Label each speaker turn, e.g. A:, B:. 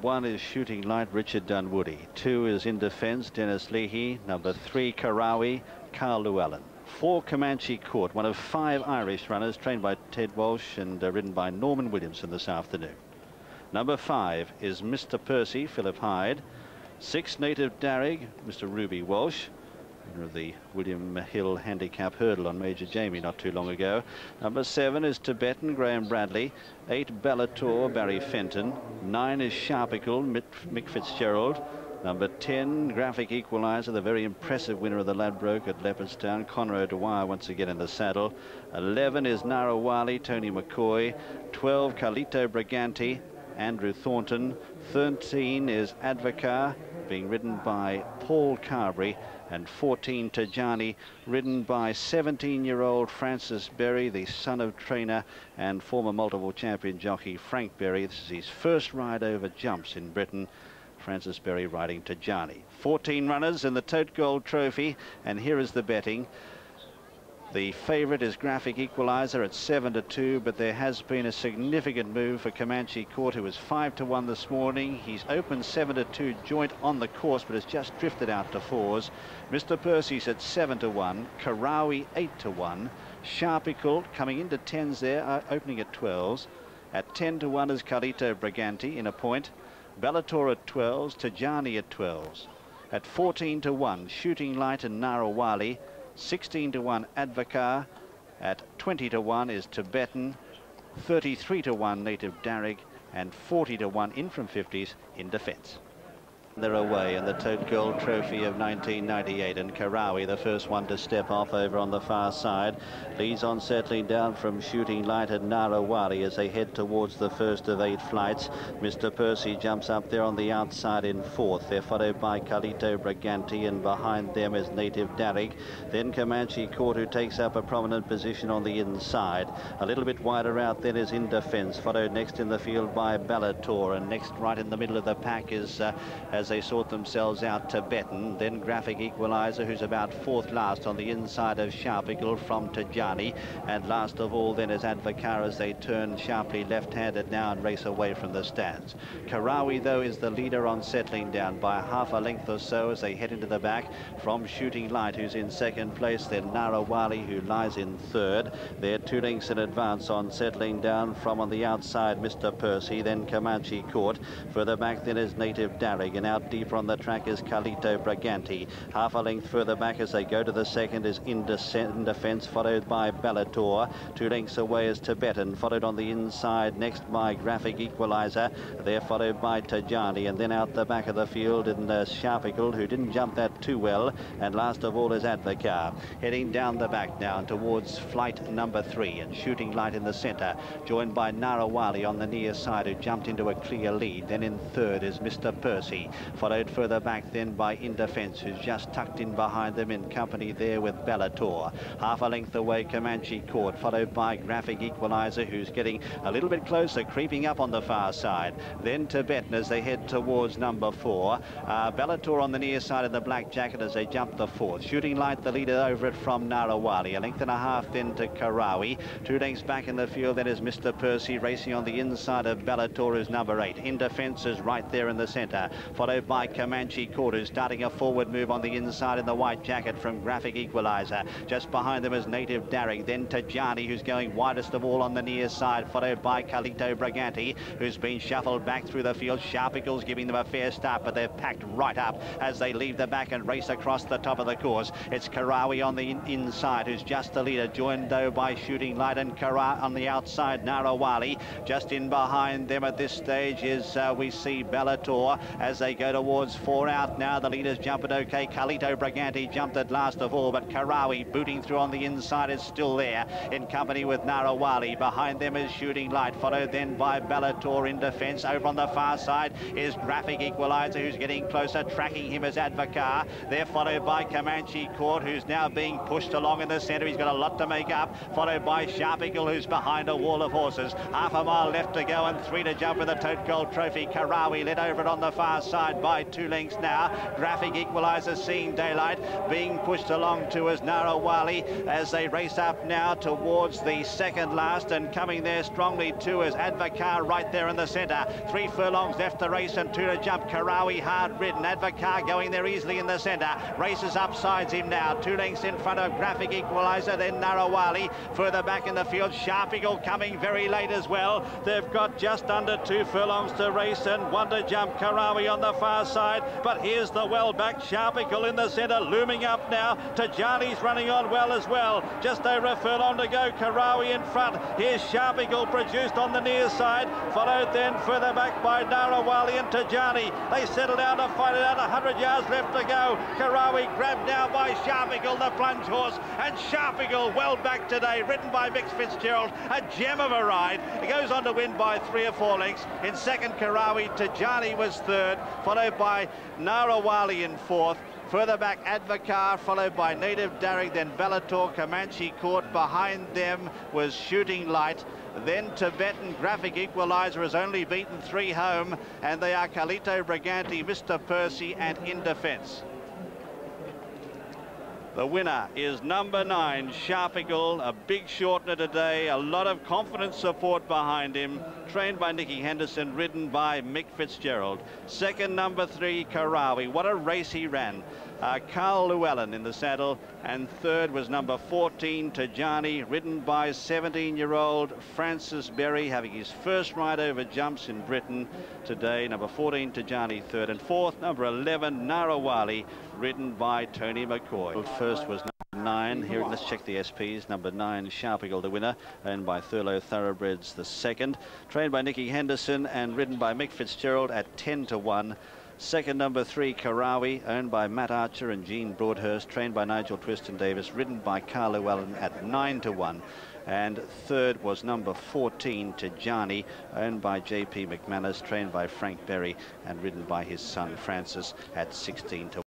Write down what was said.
A: 1 is Shooting Light, Richard Dunwoody. 2 is Indefence, Denis Leahy. Number 3, Karawi, Carl Llewellyn. 4, Comanche Court, one of 5 Irish runners, trained by Ted Walsh and ridden by Norman Williamson this afternoon. Number 5 is Mr. Percy, Philip Hyde. 6, Native-Darrig, Mr. Ruby Walsh, winner of the William Hill Handicap hurdle on Major Jamie not too long ago. Number 7 is Tibetan, Graham Bradley. 8, Bellator, Barry Fenton. 9 is Sharpical, Mick Fitzgerald. Number 10, Graphic Equaliser, the very impressive winner of the Ladbroke at Leopardstown, Conor O'Dwyer once again in the saddle. 11 is Narawali, Tony McCoy. 12, Carlito Briganti, Andrew Thornton. 13 is Advocar, being ridden by Paul Carberry. And 14, Tidjani, ridden by 17-year-old Francis Berry, the son of trainer and former multiple champion jockey Frank Berry. This is his first ride over jumps in Britain. Francis Berry riding Tidjani. 14 runners in the Tote Gold Trophy, and here is the betting. The favourite is Graphic Equaliser at 7-2, but there has been a significant move for Comanche Court, who was 5-1 this morning. He's opened 7-2 joint on the course, but has just drifted out to 4s. Mr. Percy's at 7-1, Karawi 8-1, Sharpical coming into 10s there, opening at 12s. At 10-1 is Carlito Briganti in a point. Bellator at 12s, Tidjani at 12s. At 14-1, Shooting Light and Narawali. 16-1 Advocar. At 20-1 is Tibetan. 33-1 Native-Darrig, and 40-1 in from 50s Indefence. They're away in the Tote Gold Trophy of 1998, and Karawi, the first one to step off over on the far side, leads on settling down from Shooting Light and Narawali as they head towards the first of 8 flights. Mr. Percy jumps up there on the outside in 4th. They're followed by Carlito Briganti, and behind them is Native-Darrig. Then Comanche Court, who takes up a prominent position on the inside. A little bit wider out then is Indefence, followed next in the field by Bellator, and next right in the middle of the pack is as they sort themselves out, Tibetan, then Graphic Equaliser, who's about 4th last on the inside of Sharpical from Tidjani, and last of all then is Advocar as they turn sharply left-handed now and race away from the stands. Karawi, though, is the leader on settling down by half a length or so as they head into the back from Shooting Light, who's in 2nd place, then Narawali, who lies in 3rd. They're 2 lengths in advance on settling down from on the outside Mr. Percy, then Comanche Court. Further back then is Native-Darrig, and out deeper on the track is Carlito Briganti. Half a length further back as they go to the second is Indefence, followed by Bellator. 2 lengths away is Tibetan, followed on the inside next by Graphic Equaliser. They're followed by Tidjani, and then out the back of the field in Sharpical, who didn't jump that too well, and last of all is Advocar. Heading down the back now and towards flight number 3, and Shooting Light in the centre, joined by Narawali on the near side, who jumped into a clear lead. Then in 3rd is Mr. Percy, followed further back then by Indefence, who's just tucked in behind them in company there with Bellator. Half a length away Comanche Court, followed by Graphic Equaliser, who's getting a little bit closer, creeping up on the far side. Then Tibetan as they head towards number 4. Bellator on the near side of the black jacket as they jump the 4th. Shooting Light the leader over it from Narawali. A length and a half then to Karawi. 2 lengths back in the field then is Mr. Percy, racing on the inside of Bellator, who's number 8. Indefence is right there in the centre, followed by Comanche Court, who's starting a forward move on the inside in the white jacket from Graphic Equaliser. Just behind them is Native-Darrig, then Tidjani, who's going widest of all on the near side, followed by Carlito Briganti, who's been shuffled back through the field. Sharpical's giving them a fair start, but they're packed right up as they leave the back and race across the top of the course. It's Karawi on the inside, who's just the leader, joined though by Shooting Light, and Karawi on the outside, Narawali. Just in behind them at this stage is we see Bellator as they go towards 4 out now. The leader's jumping okay. Carlito Briganti jumped at last of all, but Karawi booting through on the inside is still there in company with Narawali. Behind them is Shooting Light, followed then by Bellator. Indefence. Over on the far side is Graphic Equaliser, who's getting closer. Tracking him as Advocar. They're followed by Comanche Court, who's now being pushed along in the centre. He's got a lot to make up, followed by Sharpical, who's behind a wall of horses. Half a mile left to go and 3 to jump in the Tote Gold Trophy. Karawi led over it on the far side. inside by 2 lengths now. Graphic Equaliser seeing daylight, being pushed along to as Narawali as they race up now towards the second last, and coming there strongly too as Advocar right there in the centre. 3 furlongs left the race and 2 to jump. Karawi hard ridden. Advocar going there easily in the centre. Races upsides him now. 2 lengths in front of Graphic Equaliser, then Narawali. Further back in the field, Sharpical coming very late as well. They've got just under 2 furlongs to race and 1 to jump. Karawi on the far side, but here's the well-backed Sharpical in the centre, looming up now. Tidjani's running on well as well. Just over a furlong to go. Karawi in front. Here's Sharpical produced on the near side, followed then further back by Narawali and Tidjani. They settle down to fight it out. 100 yards left to go. Karawi grabbed now by Sharpical, the plunge horse, and Sharpical well back today, ridden by Mick Fitzgerald. A gem of a ride. It goes on to win by 3 or 4 lengths. In second, Karawi. Tidjani was third, followed by Narawali in fourth. Further back, Advocar, followed by Native-Darrig, then Bellator, Comanche Court. Behind them was Shooting Light. Then Tibetan Graphic Equaliser has only beaten 3 home, and they are Carlito Briganti, Mr. Percy, and Indefence. The winner is number 9, Sharpical, a big shortener today, a lot of confident support behind him, trained by Nicky Henderson, ridden by Mick Fitzgerald. Second, number 3, Karawi. What a race he ran. Carl Llewellyn in the saddle, and third was number 14, Tidjani, ridden by 17-year-old Francis Berry, having his first ride over jumps in Britain today. Number 14, Tidjani, third, and fourth, number 11, Narawali, ridden by Tony McCoy. First was number 9. Here, let's check the SPs. Number 9, Sharpical, the winner, owned by Thurlow Thoroughbreds, the second, trained by Nicky Henderson and ridden by Mick Fitzgerald at 10 to 1. Second, number 3, Karawi, owned by Matt Archer and Gene Broadhurst, trained by Nigel Twiston Davis, ridden by Carl Llewellyn at 9 to 1. And third was number 14, Tidjani, owned by J.P. McManus, trained by Frank Berry and ridden by his son Francis at 16 to 1.